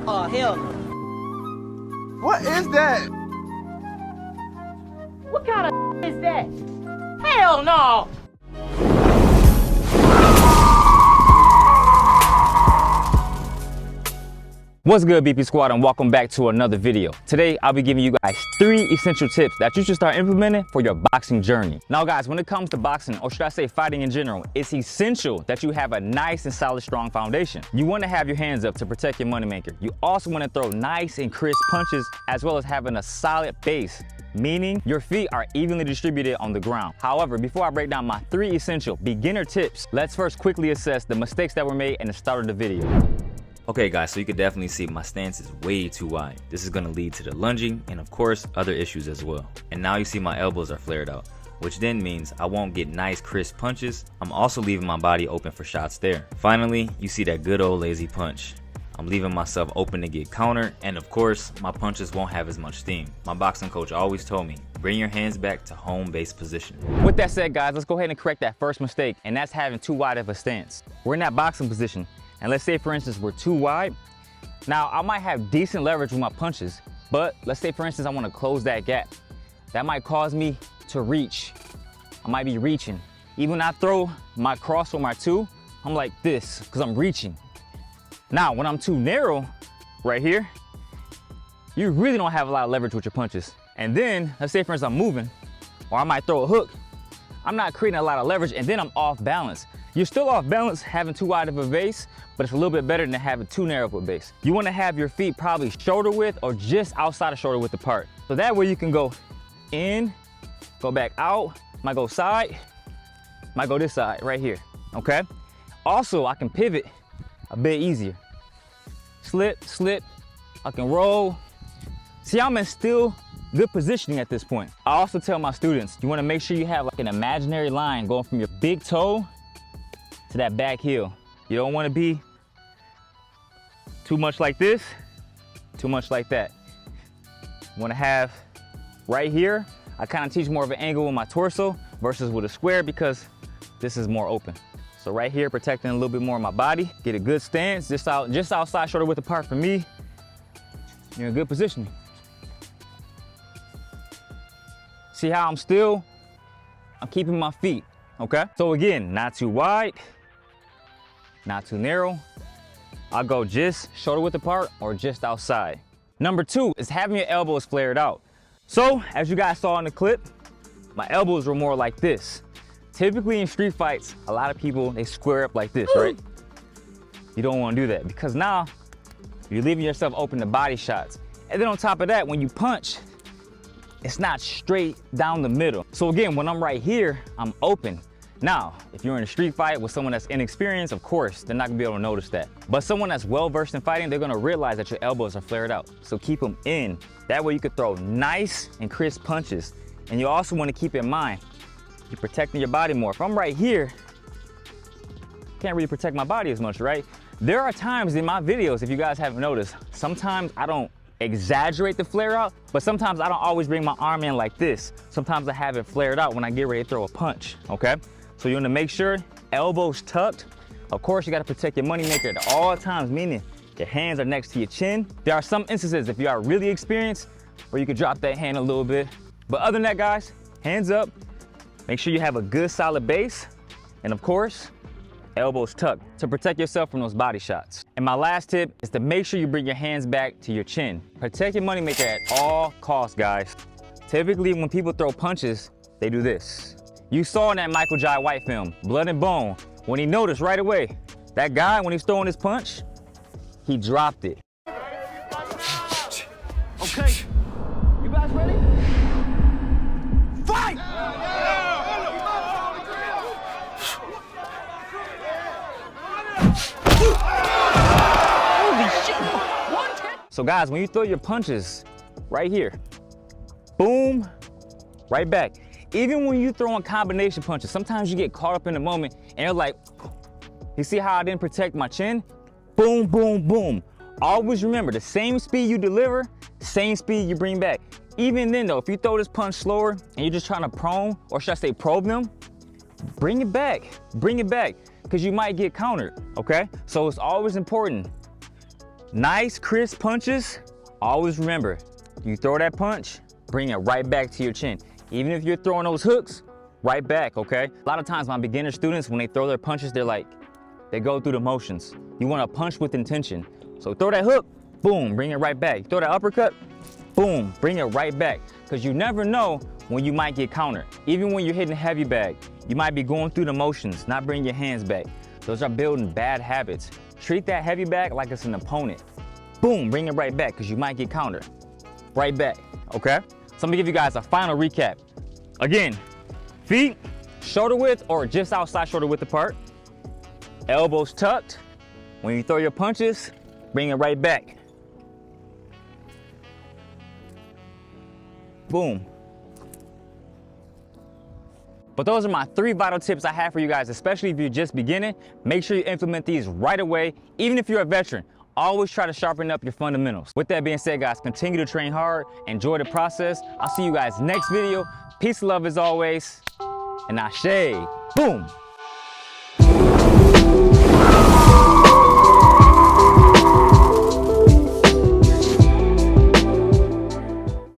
Oh, hell no. What is that? What kind of is that? Hell no! What's good, BP Squad, and welcome back to another video. Today, I'll be giving you guys 3 essential tips that you should start implementing for your boxing journey. Now guys, when it comes to boxing, or should I say fighting in general, it's essential that you have a nice and solid, strong foundation. You want to have your hands up to protect your moneymaker. You also want to throw nice and crisp punches, as well as having a solid base, meaning your feet are evenly distributed on the ground. However, before I break down my 3 essential beginner tips, let's first quickly assess the mistakes that were made in the start of the video. Okay guys, so you can definitely see my stance is way too wide. This is going to lead to the lunging and of course other issues as well. And now you see my elbows are flared out, which then means I won't get nice crisp punches. I'm also leaving my body open for shots there. Finally, you see that good old lazy punch. I'm leaving myself open to get countered, and of course my punches won't have as much steam. My boxing coach always told me, bring your hands back to home base position. With that said guys, let's go ahead and correct that first mistake, and that's having too wide of a stance. We're in that boxing position, and let's say for instance we're too wide. Now I might have decent leverage with my punches, but let's say for instance I want to close that gap. That might cause me to reach. I might be reaching. Even when I throw my cross or my 2, I'm like this because I'm reaching. Now when I'm too narrow right here, you really don't have a lot of leverage with your punches. And then let's say for instance I'm moving, or I might throw a hook. I'm not creating a lot of leverage, and then I'm off balance. You're still off balance having too wide of a base, but it's a little bit better than having too narrow of a base. You want to have your feet probably shoulder width or just outside of shoulder width apart. So that way you can go in, go back out, might go side, might go this side right here, okay? Also, I can pivot a bit easier. Slip, slip, I can roll. See, I'm in still good positioning at this point. I also tell my students, you want to make sure you have like an imaginary line going from your big toe to that back heel. You don't want to be too much like this, too much like that. You want to have right here, I kind of teach more of an angle with my torso versus with a square because this is more open. So right here, protecting a little bit more of my body, get a good stance, just outside shoulder width apart for me. You're in good position. See how I'm keeping my feet, okay? So again, not too wide, not too narrow. I'll go just shoulder width apart or just outside. Number 2 is having your elbows flared out. So as you guys saw in the clip, my elbows were more like this. Typically in street fights, a lot of people, they square up like this, right? You don't want to do that because now you're leaving yourself open to body shots. And then on top of that, when you punch, it's not straight down the middle. So again, when I'm right here, I'm open. Now, if you're in a street fight with someone that's inexperienced, of course, they're not gonna be able to notice that. But someone that's well-versed in fighting, they're gonna realize that your elbows are flared out. So keep them in. That way you can throw nice and crisp punches. And you also wanna keep in mind, you're protecting your body more. If I'm right here, can't really protect my body as much, right? There are times in my videos, if you guys haven't noticed, sometimes I don't exaggerate the flare out, but sometimes I don't always bring my arm in like this. Sometimes I have it flared out when I get ready to throw a punch, okay? So you want to make sure elbows tucked. Of course, you got to protect your moneymaker at all times, meaning your hands are next to your chin. There are some instances if you are really experienced where you could drop that hand a little bit. But other than that, guys, hands up. Make sure you have a good solid base. And of course, elbows tucked to protect yourself from those body shots. And my last tip is to make sure you bring your hands back to your chin. Protect your moneymaker at all costs, guys. Typically, when people throw punches, they do this. You saw in that Michael Jai White film, Blood and Bone, when he noticed right away, that guy, when he's throwing his punch, he dropped it. Okay, you guys ready? Fight! Holy shit! So guys, when you throw your punches right here, boom, right back. Even when you throw in combination punches, sometimes you get caught up in the moment and you're like, you see how I didn't protect my chin? Boom, boom, boom. Always remember, the same speed you deliver, same speed you bring back. Even then though, if you throw this punch slower and you're just trying to prone, or should I say probe them, bring it back, because you might get countered, okay? So it's always important. Nice crisp punches. Always remember, you throw that punch, bring it right back to your chin. Even if you're throwing those hooks, right back, okay? A lot of times my beginner students, when they throw their punches, they go through the motions. You wanna punch with intention. So throw that hook, boom, bring it right back. Throw that uppercut, boom, bring it right back. Because you never know when you might get countered. Even when you're hitting a heavy bag, you might be going through the motions, not bringing your hands back. Those are building bad habits. Treat that heavy bag like it's an opponent. Boom, bring it right back because you might get countered. Right back, okay? So I'm gonna give you guys a final recap. Again, feet shoulder width or just outside shoulder width apart. Elbows tucked. When you throw your punches, bring it right back. Boom. But those are my 3 vital tips I have for you guys, especially if you're just beginning. Make sure you implement these right away. Even if you're a veteran, always try to sharpen up your fundamentals. With that being said, guys, continue to train hard, enjoy the process. I'll see you guys next video. Peace and love as always, and ashe, boom.